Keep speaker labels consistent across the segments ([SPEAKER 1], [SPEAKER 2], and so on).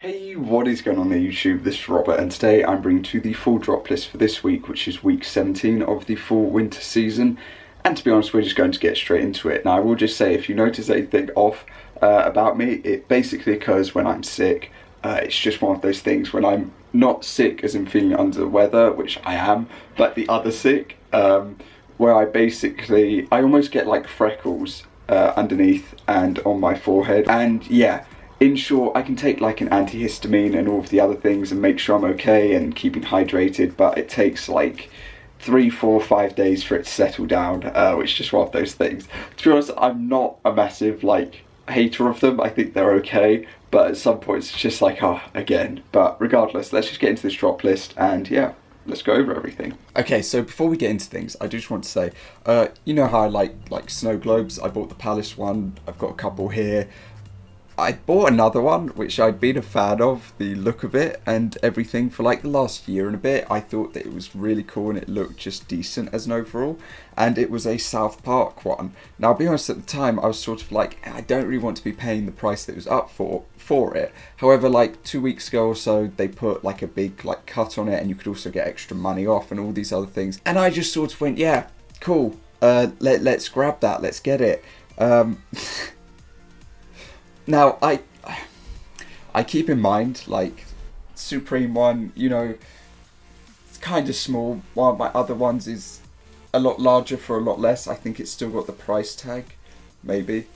[SPEAKER 1] Hey, what is going on there YouTube? This is Robert and today I'm bringing to the full drop list for this week, which is week 17 of the full winter season. And to be honest, we're just going to get straight into it. Now I will just say, if you notice anything off about me, it basically occurs when I'm sick. It's just one of those things when I'm not sick as in feeling under the weather, which I am, but the other sick, where I almost get like freckles underneath and on my forehead. And yeah, in short, I can take like an antihistamine and all of the other things and make sure I'm okay and keeping hydrated, but it takes like 3, 4, 5 days for it to settle down, which is just one of those things. To be honest, I'm not a massive like hater of them. I think they're okay, but at some points it's just like, oh, again. But regardless, let's just get into this drop list and yeah, let's go over everything. Okay, so before we get into things, I just want to say, you know how I like snow globes? I bought the Palace one, I've got a couple here. I bought another one, which I'd been a fan of, the look of it and everything, for like the last year and a bit. I thought that it was really cool and it looked just decent as an overall. And it was a South Park one. Now, I'll be honest, at the time, I was sort of like, I don't really want to be paying the price that it was up for it. However, like 2 weeks ago or so, they put like a big like cut on it and you could also get extra money off and all these other things. And I just sort of went, yeah, cool, let's grab that, let's get it. Now, I keep in mind, like, Supreme one, you know, it's kind of small, while my other ones is a lot larger for a lot less. I think it's still got the price tag, maybe,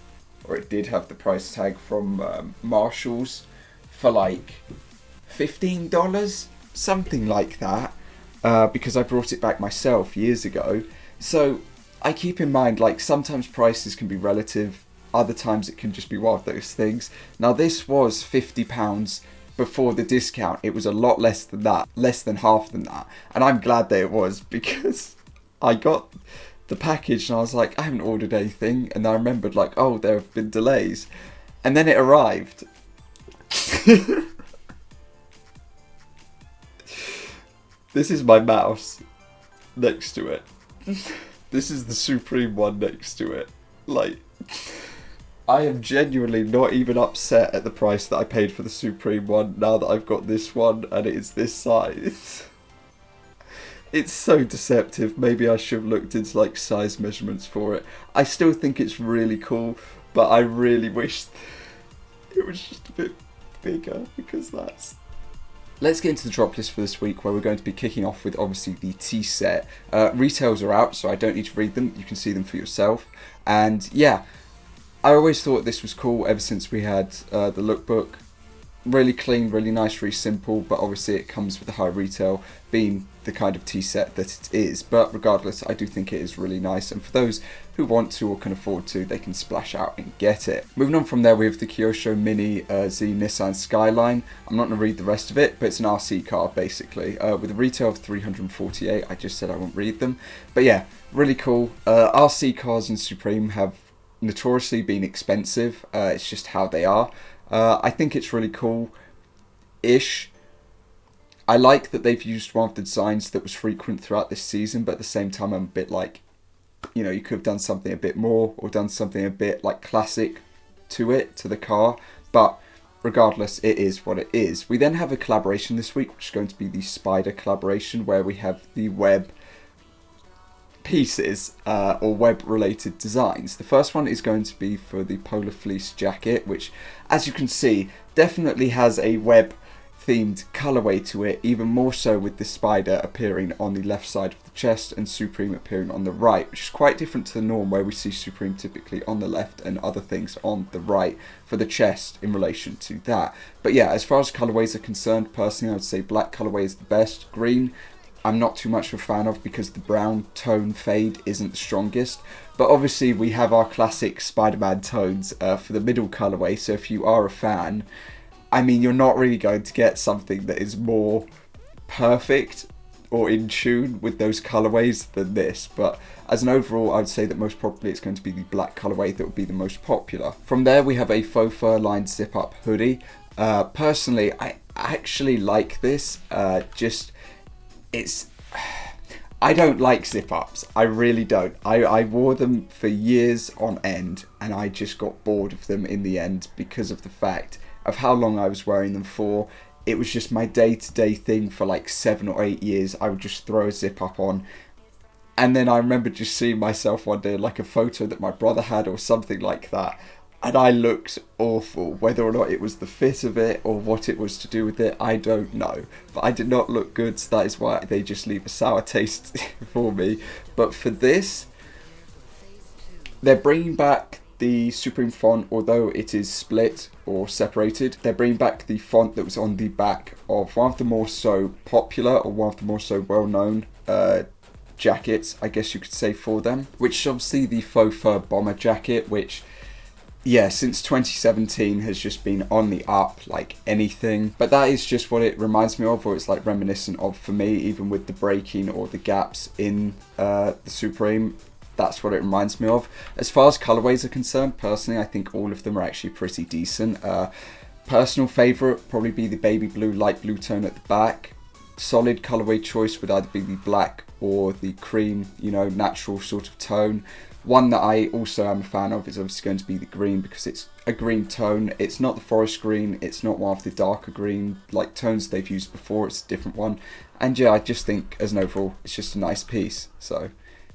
[SPEAKER 1] or it did have the price tag from Marshalls for like $15, something like that, because I brought it back myself years ago. So I keep in mind, like, sometimes prices can be relative. Other times it can just be one of those things. Now this was £50 before the discount. It was a lot less than that, less than half than that. And I'm glad that it was, because I got the package and I was like, I haven't ordered anything. And I remembered like, oh, there have been delays. And then it arrived. This is my mouse next to it. This is the Supreme one next to it. Like, I am genuinely not even upset at the price that I paid for the Supreme one now that I've got this one and it is this size. It's so deceptive. Maybe I should have looked into like size measurements for it. I still think it's really cool, but I really wish it was just a bit bigger, because that's... Let's get into the drop list for this week, where we're going to be kicking off with obviously the tea set. Retails are out, so I don't need to read them. You can see them for yourself. And yeah, I always thought this was cool ever since we had the lookbook. Really clean, really nice, really simple, but obviously it comes with a high retail, being the kind of tea set that it is. But regardless, I do think it is really nice, and for those who want to or can afford to, they can splash out and get it. Moving on from there, we have the Kyosho Mini Z Nissan Skyline. I'm not going to read the rest of it, but it's an RC car basically, with a retail of $348. I just said I won't read them, but yeah, really cool. RC cars in Supreme have notoriously been expensive. It's just how they are. I think it's really cool-ish. I like that they've used one of the designs that was frequent throughout this season, but at the same time I'm a bit like, you know, you could have done something a bit more or done something a bit like classic to it, to the car. But regardless, it is what it is. We then have a collaboration this week, which is going to be the Spider collaboration, where we have the web pieces or web related designs. The first one is going to be for the Polar Fleece jacket, which, as you can see, definitely has a web themed colorway to it, even more so with the spider appearing on the left side of the chest and Supreme appearing on the right, which is quite different to the norm where we see Supreme typically on the left and other things on the right for the chest in relation to that. But yeah, as far as colorways are concerned, personally I would say black colorway is the best. Green I'm not too much of a fan of, because the brown tone fade isn't the strongest. But obviously we have our classic Spider-Man tones for the middle colorway, so if you are a fan, I mean, you're not really going to get something that is more perfect or in tune with those colorways than this. But as an overall, I would say that most probably it's going to be the black colorway that would be the most popular. From there we have a faux fur lined zip up hoodie. Personally, I actually like this. I don't like zip-ups, I really don't. I wore them for years on end and I just got bored of them in the end because of the fact of how long I was wearing them for. It was just my day-to-day thing for like 7 or 8 years. I would just throw a zip up on. And then I remember just seeing myself one day, like a photo that my brother had or something like that. And I looked awful. Whether or not it was the fit of it or what it was to do with it, I don't know. But I did not look good, so that is why they just leave a sour taste for me. But for this, they're bringing back the Supreme font, although it is split or separated. They're bringing back the font that was on the back of one of the more so popular or one of the more so well-known jackets, I guess you could say, for them. Which is obviously the faux fur bomber jacket, which, yeah, since 2017 has just been on the up like anything. But that is just what it reminds me of, or it's like reminiscent of for me, even with the breaking or the gaps in the Supreme. That's what it reminds me of. As far as colorways are concerned, personally, I think all of them are actually pretty decent. Personal favourite probably be the baby blue, light blue tone at the back. Solid colorway choice would either be the black or the cream, you know, natural sort of tone. One that I also am a fan of is obviously going to be the green, because it's a green tone. It's not the forest green, it's not one of the darker green like tones they've used before, it's a different one. And yeah, I just think as an overall, it's just a nice piece. So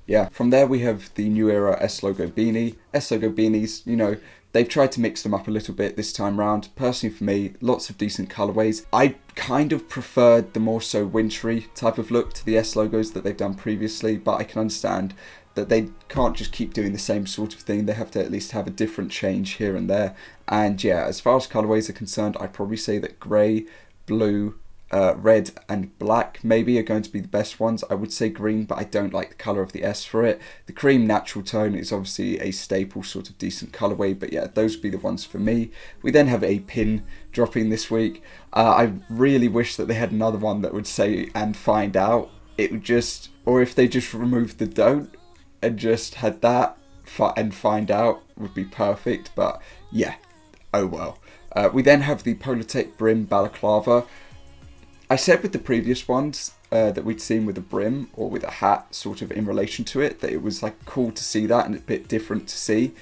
[SPEAKER 1] yeah, from there we have the New Era S logo beanie. S logo beanies, you know, they've tried to mix them up a little bit this time round. Personally for me, lots of decent colorways. I kind of preferred the more so wintry type of look to the S logos that they've done previously, but I can understand that they can't just keep doing the same sort of thing. They have to at least have a different change here and there. And yeah, as far as colorways are concerned, I'd probably say that grey, blue, red and black maybe are going to be the best ones. I would say green, but I don't like the colour of the S for it. The cream natural tone is obviously a staple sort of decent colourway, but yeah, those would be the ones for me. We then have a pin dropping this week. I really wish that they had another one that would say "and find out." It would just, or if they just removed the "don't" and just had that and find out would be perfect, but yeah, oh well. We then have the Polartec brim balaclava. I said with the previous ones that we'd seen with a brim or with a hat sort of in relation to it, that it was like cool to see that and a bit different to see.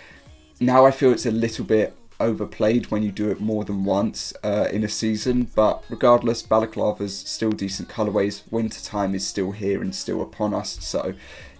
[SPEAKER 1] Now I feel it's a little bit overplayed when you do it more than once in a season, but regardless, balaclava's still decent colourways. Winter time is still here and still upon us, so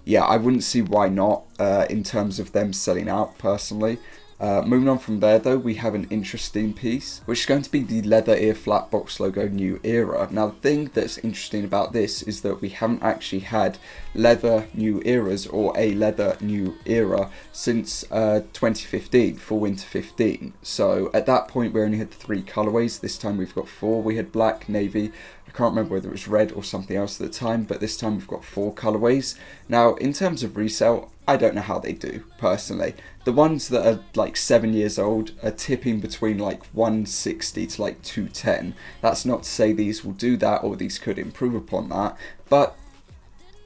[SPEAKER 1] yeah, I wouldn't see why not in terms of them selling out personally. Moving on from there though, we have an interesting piece, which is going to be the leather ear flat box logo New Era. Now the thing that's interesting about this is that we haven't actually had leather New Eras or a leather New Era since 2015, for winter 15. So at that point we only had 3 colourways. This time we've got 4. We had black, navy, I can't remember whether it was red or something else at the time, but this time we've got 4 colourways. Now in terms of resale, I don't know how they do personally. The ones that are like 7 years old are tipping between like 160 to like 210. That's not to say these will do that or these could improve upon that, but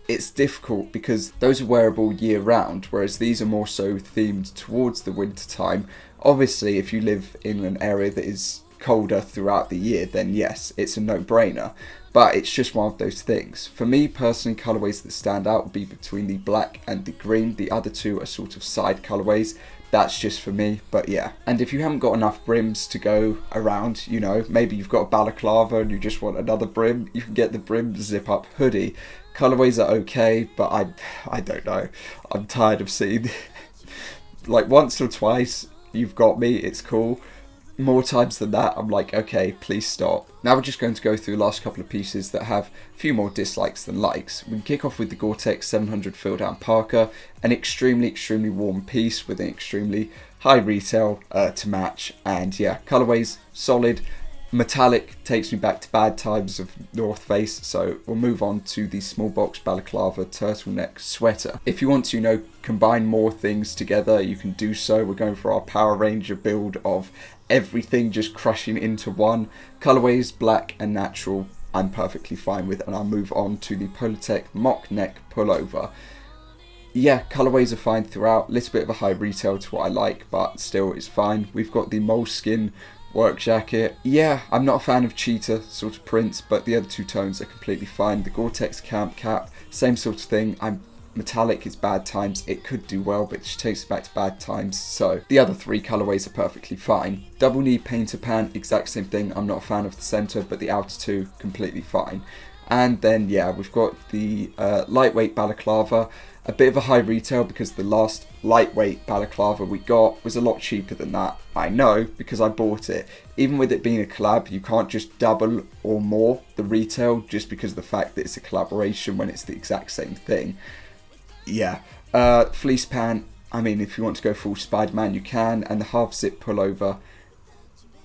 [SPEAKER 1] it's difficult because those are wearable year round, whereas these are more so themed towards the winter time. Obviously, if you live in an area that is colder throughout the year, then yes, it's a no-brainer. But it's just one of those things. For me personally, colourways that stand out would be between the black and the green. The other two are sort of side colourways. That's just for me, but yeah. And if you haven't got enough brims to go around, you know, maybe you've got a balaclava and you just want another brim, you can get the brim zip up hoodie. Colourways are okay, but I don't know. I'm tired of seeing like once or twice, you've got me, it's cool. More times than that, I'm like, okay, please stop. Now we're just going to go through the last couple of pieces that have a few more dislikes than likes. We can kick off with the Gore-Tex 700 Fill Down Parka, an extremely warm piece with an extremely high retail to match. And yeah, colourways, solid. Metallic takes me back to bad times of North Face, so we'll move on to the small box balaclava turtleneck sweater. If you want to, you know, combine more things together, you can do so. We're going for our Power Ranger build of everything just crushing into one. Colorways, black and natural, I'm perfectly fine with, and I'll move on to the Polartec mock neck pullover. Yeah, colorways are fine throughout, little bit of a high retail to what I like, but still it's fine. We've got the moleskin work jacket. Yeah, I'm not a fan of cheetah sort of prints, but the other two tones are completely fine. The Gore-Tex camp cap, same sort of thing. I'm metallic is bad times. It could do well, but it just takes it back to bad times. So the other 3 colorways are perfectly fine. Double knee painter pant, exact same thing. I'm not a fan of the center, but the outer 2 completely fine. And then yeah, we've got the lightweight balaclava, a bit of a high retail because the last lightweight balaclava we got was a lot cheaper than that. I know because I bought it. Even with it being a collab, you can't just double or more the retail just because of the fact that it's a collaboration when it's the exact same thing. Yeah, fleece pant, I mean if you want to go full Spider-Man you can, and the half zip pullover,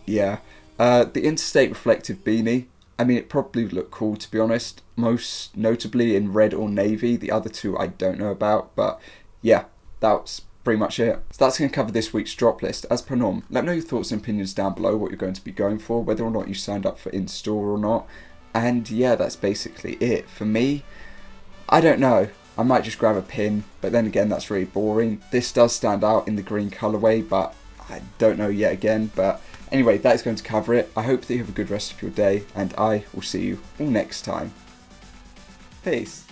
[SPEAKER 1] yeah. The interstate reflective beanie, I mean, it probably would look cool, to be honest, most notably in red or navy. The other 2 I don't know about, but yeah, that's pretty much it. So that's going to cover this week's drop list. As per norm, let me know your thoughts and opinions down below, what you're going to be going for, whether or not you signed up for in-store or not. And yeah, that's basically it. For me, I don't know. I might just grab a pin, but then again, that's really boring. This does stand out in the green colourway, but I don't know yet again, but anyway, that is going to cover it. I hope that you have a good rest of your day, and I will see you all next time. Peace.